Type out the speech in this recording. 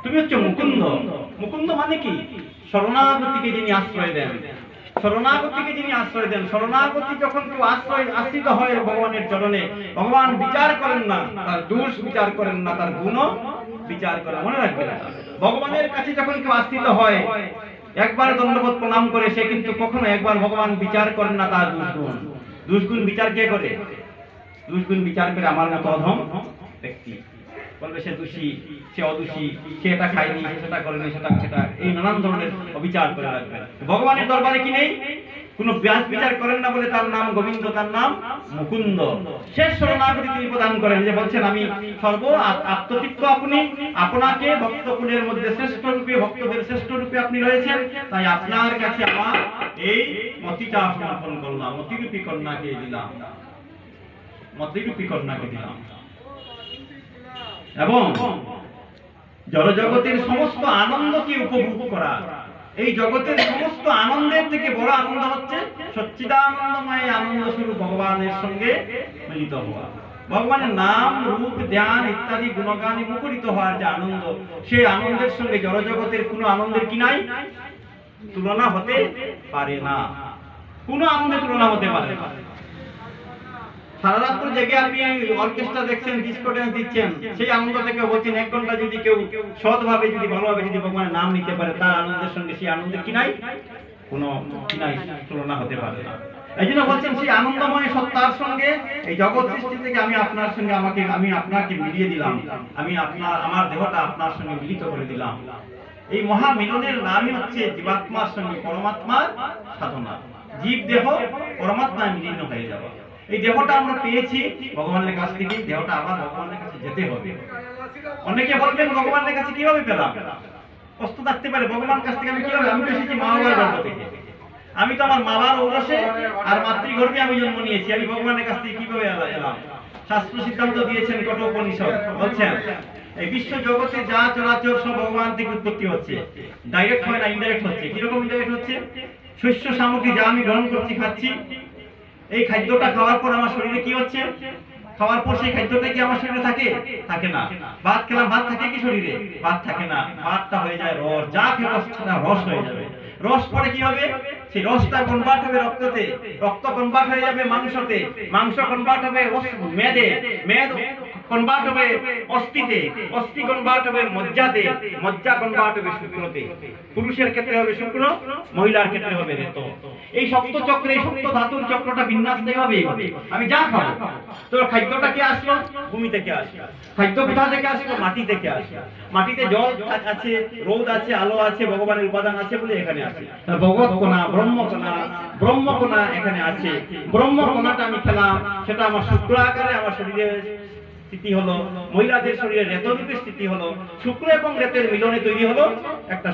তুমি হচ্ছে মুকুন্দ। মুকুন্দ মানে কি? শরণাগতিকে যিনি আশ্রয় দেন, শরণাগতিকে যিনি আশ্রয় দেন। শরণাগতি যখন কেউ আশ্রিত হয় ভগবানের চরণে, ভগবান বিচার করেন না, তার দোষ বিচার করেন না, তার গুণও বিচার করেন। মনে রাখবেন, ভগবানের কাছে যখন কেউ আশ্রিত হয়, একবার দণ্ডবোধ প্রণাম করে, সে কিন্তু কখনো একবার ভগবান বিচার করেন না তার দুষ্গুণ। দুষ্গুণ বিচার কে করে? দুষ্গুণ বিচার করে আমার মতো অধম ব্যক্তি। বলবে সে দোষী, সে অদোষী, সে এটা খায়নি, সেটা করেনি, সেটা এই নানান ধরনের অবিচার করে রাখবে। ভগবানের দরবারে কি নেই? কোনো বিচার করেন না বলে তার নাম গোবিন্দ, তার নাম মুকুন্দ। শেষ শরণাগতি তিনি প্রদান করেন, যে বলছেন আমি সর্ব আত্মতৃপ্ত, আপনি আপনাকে ভক্তকুলের মধ্যে শ্রেষ্ঠ রূপে, ভক্তদের শ্রেষ্ঠ রূপে আপনি রয়েছেন, তাই আপনার কাছে আমার এই মতিটা সমর্পণ করলাম, মতিরূপী কন্যাকে দিলাম, মতিরূপী কন্যাকে দিলাম। এবং জড়জগতের সমস্ত আনন্দকে উপভোগ করা, এই জগতের সমস্ত আনন্দের থেকে বড় আনন্দ হচ্ছে সচ্চিদানন্দময় আনন্দ স্বরূপ ভগবানের সঙ্গে মিলিত হওয়া। ভগবানের নাম, রূপ, ধ্যান ইত্যাদি গুণগানে মুখরিত হওয়ার যে আনন্দ, সেই আনন্দের সঙ্গে জড়জগতের কোনো আনন্দের কি নাই? তুলনা হতে পারে না। কোনো আনন্দের তুলনা হতে পারে না। সারা রাত্র জেগে আপনি অর্কেস্ট্রা দেখছেন, ডিস্কো ড্যান্স দিচ্ছেন, সেই আনন্দ থেকে বলছেন 1 ঘন্টা যদি কেউ সৎভাবে, যদি ভালোভাবে যদি ভগবানের নাম নিতে পারে, তার আনন্দের সঙ্গে সেই আনন্দের কি নাই? কোনো কি নাই, তুলনা হতে পারে না। এই জন্য বলছেন সেই আনন্দময় সত্তার সঙ্গে এই জগৎ সৃষ্টি থেকে আমি আপনার সঙ্গে আমি আপনাকে মিলিয়ে দিলাম, আমি আমার দেহটা আপনার সঙ্গে মিলিত করে দিলাম। এই মহা মিলনের নামই হচ্ছে জীবাত্মার সঙ্গে পরমাত্মার সাধনা। জীব দেহ পরমাত্মায় মিলিত হয়ে যাওয়া। এই দেহটা আমরা পেয়েছি ভগবানের কাছ থেকে, দেহটা আবার ভগবানের কাছে যেতে হবে। অনেকে বলবেন ভগবানের কাছে কিভাবে পেলাম? কষ্ট থাকতে পারে, ভগবানের কাছ থেকে আমি কিভাবে? আমি এসেছি মা বাবার গর্ভ থেকে, আমি তো আমার মা বাবার ঔরসে আর মাতৃগর্ভে আমি জন্ম নিয়েছি, আমি ভগবানের কাছ থেকে কিভাবে এলাম? শাস্ত্র সিদ্ধান্ত দিয়েছেন কঠোপনিষদ, বলছেন এই বিশ্ব জগতে যা চরাচর সব ভগবান থেকে উৎপত্তি হচ্ছে। ডাইরেক্ট হয় না, ইনডাইরেক্ট হচ্ছে। কিরকম ইনডাইরেক্ট হচ্ছে? শস্য সামগ্রী যা আমি গ্রহণ করছি, খাচ্ছি, এই খাদ্যটা খাওয়ার পর আমার শরীরে কি হচ্ছে? খাওয়ার পর সেই খাদ্যটা কি আমার শরীরে থাকে? থাকে না। ভাত খেলাম, ভাত থাকে কি শরীরে? ভাত থাকে না। ভাতটা হয়ে যায় রস, যা খেলাম সেটা রস হয়ে যাবে। রস পরে কি হবে? সেই রসটা কনভার্ট হবে রক্ততে, রক্ত কনভার্ট হয়ে যাবে মাংসতে, মাংস কনভার্ট হবে মেদে, মেদ কনভার্ট হবে অস্থিতে, অস্থি কনভার্ট হবে মজ্জাতে, মজ্জা কনভার্ট হবে শুক্রতে। পুরুষের ক্ষেত্রে হবে শুক্র, মহিলার ক্ষেত্রে হবে রেত। এই সপ্ত চক্রে, এই সপ্ত ধাতুর চক্রটা বিন্যাস হবে। আমি যা খাবো, তোর খাদ্যটা কে আসলো? ভূমি থেকে আসলো। খাদ্য কোথা থেকে আসলো? মাটি থেকে আসলো। মাটিতে জল আছে, রোদ আছে, আলো আছে, ভগবানের উপাদান আছে বলে এখানে আছে। ভগবত কণা, ব্রহ্ম কণা এখানে আছে। ব্রহ্ম কণাটা আমি খেলাম, সেটা আমার শুক্র আকারে আমার শরীরে স্থিতি হলো, মহিলাদের শরীরে রেতরূপে স্থিতি হলো, শুক্র এবং রেতের মিলনে তৈরি হলো একটা